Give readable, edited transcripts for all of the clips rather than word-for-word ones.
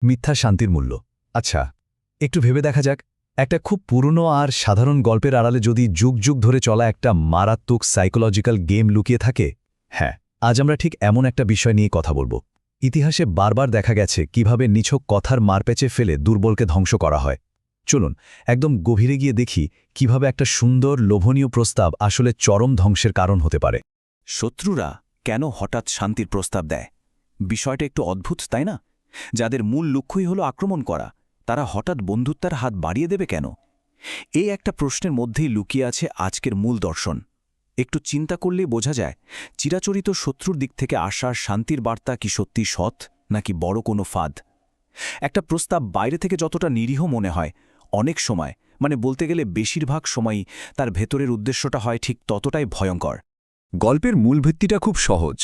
মিথ্যা শান্তির মূল্য। আচ্ছা, একটু ভেবে দেখা যাক, একটা খুব পুরনো আর সাধারণ গল্পের আড়ালে যদি যুগ যুগ ধরে চলা একটা মারাত্মক সাইকোলজিক্যাল গেম লুকিয়ে থাকে। হ্যাঁ, আজ আমরা ঠিক এমন একটা বিষয় নিয়ে কথা বলবো। ইতিহাসে বারবার দেখা গেছে কিভাবে নিছক কথার মারপ্যাচে ফেলে দুর্বলকে ধ্বংস করা হয়। চলুন একদম গভীরে গিয়ে দেখি কিভাবে একটা সুন্দর লোভনীয় প্রস্তাব আসলে চরম ধ্বংসের কারণ হতে পারে। শত্রুরা কেন হঠাৎ শান্তির প্রস্তাব দেয়? বিষয়টা একটু অদ্ভুত, তাই না? যাদের মূল লক্ষ্যই হলো আক্রমণ করা, তারা হঠাৎ বন্ধুত্বের হাত বাড়িয়ে দেবে কেন? এই একটা প্রশ্নের মধ্যেই লুকিয়ে আছে আজকের মূল দর্শন। একটু চিন্তা করলেই বোঝা যায়, চিরাচরিত শত্রুর দিক থেকে আসার শান্তির বার্তা কি সত্যি সৎ, নাকি বড় কোনো ফাঁদ? একটা প্রস্তাব বাইরে থেকে যতটা নিরীহ মনে হয়, অনেক সময়, বলতে গেলে বেশিরভাগ সময়ই তার ভেতরের উদ্দেশ্যটা হয় ঠিক ততটাই ভয়ঙ্কর। গল্পের মূল ভিত্তিটা খুব সহজ।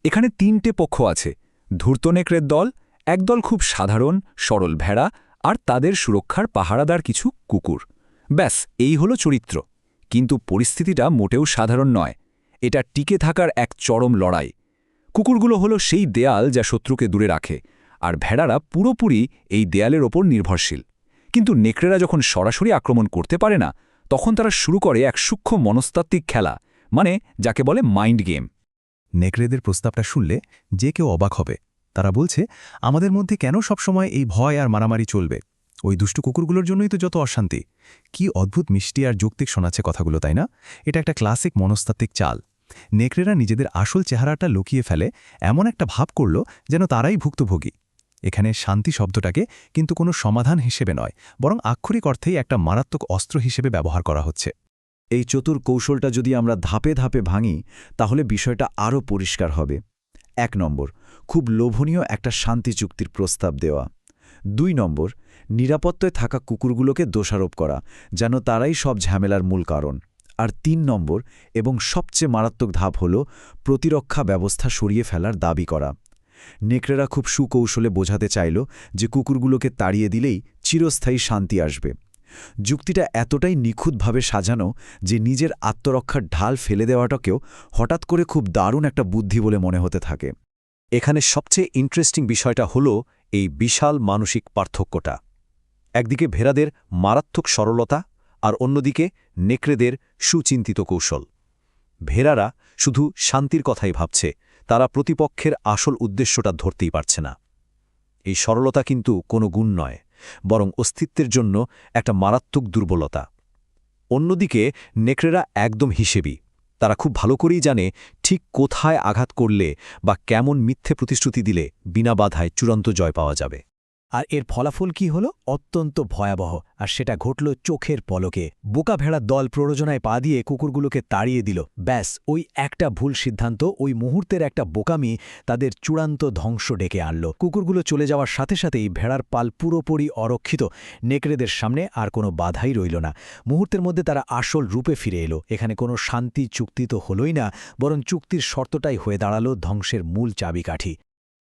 এখানে তিনটে পক্ষ আছে: ধূর্ত নেকড়ের দল, একদল খুব সাধারণ সরল ভেড়া, আর তাদের সুরক্ষার পাহারাদার কিছু কুকুর। ব্যাস, এই হলো চরিত্র। কিন্তু পরিস্থিতিটা মোটেও সাধারণ নয়। এটা টিকে থাকার এক চরম লড়াই। কুকুরগুলো হলো সেই দেয়াল যা শত্রুকে দূরে রাখে, আর ভেড়ারা পুরোপুরি এই দেয়ালের ওপর নির্ভরশীল। কিন্তু নেকড়েরা যখন সরাসরি আক্রমণ করতে পারে না, তখন তারা শুরু করে এক সূক্ষ্ম মনস্তাত্ত্বিক খেলা, যাকে বলে মাইন্ড গেম। নেকড়েদের প্রস্তাবটা শুনলে যে কেউ অবাক হবে। তারা বলছে, আমাদের মধ্যে কেন সবসময় এই ভয় আর মারামারি চলবে? ওই দুষ্টু কুকুরগুলোর জন্যই তো যত অশান্তি। কি অদ্ভুত মিষ্টি আর যৌক্তিক শোনাচ্ছে কথাগুলো, তাই না? এটা একটা ক্লাসিক মনস্তাত্ত্বিক চাল। নেকড়েরা নিজেদের আসল চেহারাটা লুকিয়ে ফেলে, এমন একটা ভাব করল যেন তারাই ভুক্তভোগী। এখানে শান্তি শব্দটাকে কিন্তু কোনো সমাধান হিসেবে নয়, বরং আক্ষরিক অর্থেই একটা মারাত্মক অস্ত্র হিসেবে ব্যবহার করা হচ্ছে। এই চতুর কৌশলটা যদি আমরা ধাপে ধাপে ভাঙি, তাহলে বিষয়টা আরও পরিষ্কার হবে। ১ নম্বর, খুব লোভনীয় একটা শান্তি চুক্তির প্রস্তাব দেওয়া। ২ নম্বর, নিরাপত্তায় থাকা কুকুরগুলোকে দোষারোপ করা, যেন তারাই সব ঝামেলার মূল কারণ। আর ৩ নম্বর এবং সবচেয়ে মারাত্মক ধাপ হল প্রতিরক্ষা ব্যবস্থা সরিয়ে ফেলার দাবি করা। নেকড়েরা খুব সুকৌশলে বোঝাতে চাইল যে কুকুরগুলোকে তাড়িয়ে দিলেই চিরস্থায়ী শান্তি আসবে। যুক্তিটা এতটাই নিখুঁতভাবে সাজানো যে নিজের আত্মরক্ষার ঢাল ফেলে দেওয়াটাকেও হঠাৎ করে খুব দারুণ একটা বুদ্ধি বলে মনে হতে থাকে। এখানে সবচেয়ে ইন্টারেস্টিং বিষয়টা হলো এই বিশাল মানসিক পার্থক্যটা। একদিকে ভেড়াদের মারাত্মক সরলতা, আর অন্যদিকে নেকড়েদের সুচিন্তিত কৌশল। ভেড়ারা শুধু শান্তির কথাই ভাবছে, তারা প্রতিপক্ষের আসল উদ্দেশ্যটা ধরতেই পারছে না। এই সরলতা কিন্তু কোনো গুণ নয়, বরং অস্তিত্বের জন্য একটা মারাত্মক দুর্বলতা। অন্যদিকে নেকড়েরা একদম হিসেবি। তারা খুব ভালো করেই জানে ঠিক কোথায় আঘাত করলে বা কেমন মিথ্যে প্রতিশ্রুতি দিলে বিনা বাধায় চূড়ান্ত জয় পাওয়া যাবে। আর এর ফলাফল কি হলো? অত্যন্ত ভয়াবহ, আর সেটা ঘটল চোখের পলকে। বোকা ভেড়ার দল প্ররোচনায় পা দিয়ে কুকুরগুলোকে তাড়িয়ে দিল। ব্যাস, ওই একটা ভুল সিদ্ধান্ত, ওই মুহূর্তের একটা বোকামি তাদের চূড়ান্ত ধ্বংস ডেকে আনল। কুকুরগুলো চলে যাওয়ার সাথে সাথেই ভেড়ার পাল পুরোপুরি অরক্ষিত। নেকড়েদের সামনে আর কোনো বাধাই রইল না। মুহূর্তের মধ্যে তারা আসল রূপে ফিরে এলো। এখানে কোনো শান্তি চুক্তি তো হলোই না, বরং চুক্তির শর্তটাই হয়ে দাঁড়ালো ধ্বংসের মূল চাবিকাঠি।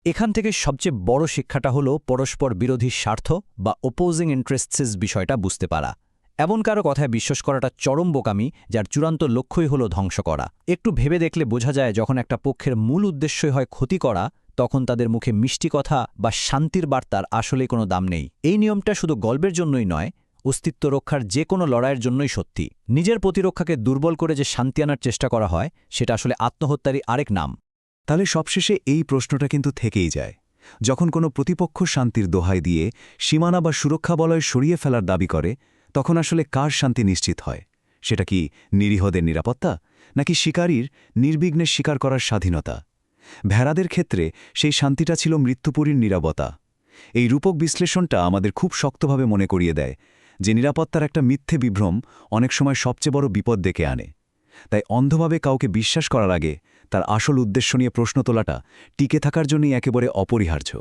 এখান থেকে সবচেয়ে বড় শিক্ষাটা হলো পরস্পর বিরোধী স্বার্থ বা অপোজিং ইন্টারেস্টস বিষয়টা বুঝতে পারা। এমন কারো কথায় বিশ্বাস করাটা চরম বোকামি, যার চূড়ান্ত লক্ষ্যই হলো ধ্বংস করা। একটু ভেবে দেখলে বোঝা যায়, যখন একটা পক্ষের মূল উদ্দেশ্যই হয় ক্ষতি করা, তখন তাদের মুখে মিষ্টি কথা বা শান্তির বার্তার আসলে কোনো দাম নেই। এই নিয়মটা শুধু গল্পের জন্যই নয়, অস্তিত্ব রক্ষার যে কোনো লড়াইয়ের জন্যই সত্যি। নিজের প্রতিরক্ষাকে দুর্বল করে যে শান্তি আনার চেষ্টা করা হয়, সেটা আসলে আত্মহত্যারই আরেক নাম। তাহলে সবশেষে এই প্রশ্নটা কিন্তু থেকেই যায়, যখন কোনো প্রতিপক্ষ শান্তির দোহাই দিয়ে সীমানা বা সুরক্ষা বলয় সরিয়ে ফেলার দাবি করে, তখন আসলে কার শান্তি নিশ্চিত হয়? সেটা কি নিরীহদের নিরাপত্তা, নাকি শিকারীর নির্বিঘ্নে শিকার করার স্বাধীনতা? ভেড়াদের ক্ষেত্রে সেই শান্তিটা ছিল মৃত্যুপুরীর নীরবতা। এই রূপক বিশ্লেষণটা আমাদের খুব শক্তভাবে মনে করিয়ে দেয় যে নিরাপত্তার একটা মিথ্যে বিভ্রম অনেক সময় সবচেয়ে বড় বিপদ ডেকে আনে। তাই অন্ধভাবে কাউকে বিশ্বাস করার আগে তার আসল উদ্দেশ্য নিয়ে প্রশ্ন তোলাটা টিকে থাকার জন্যই একেবারে অপরিহার্য।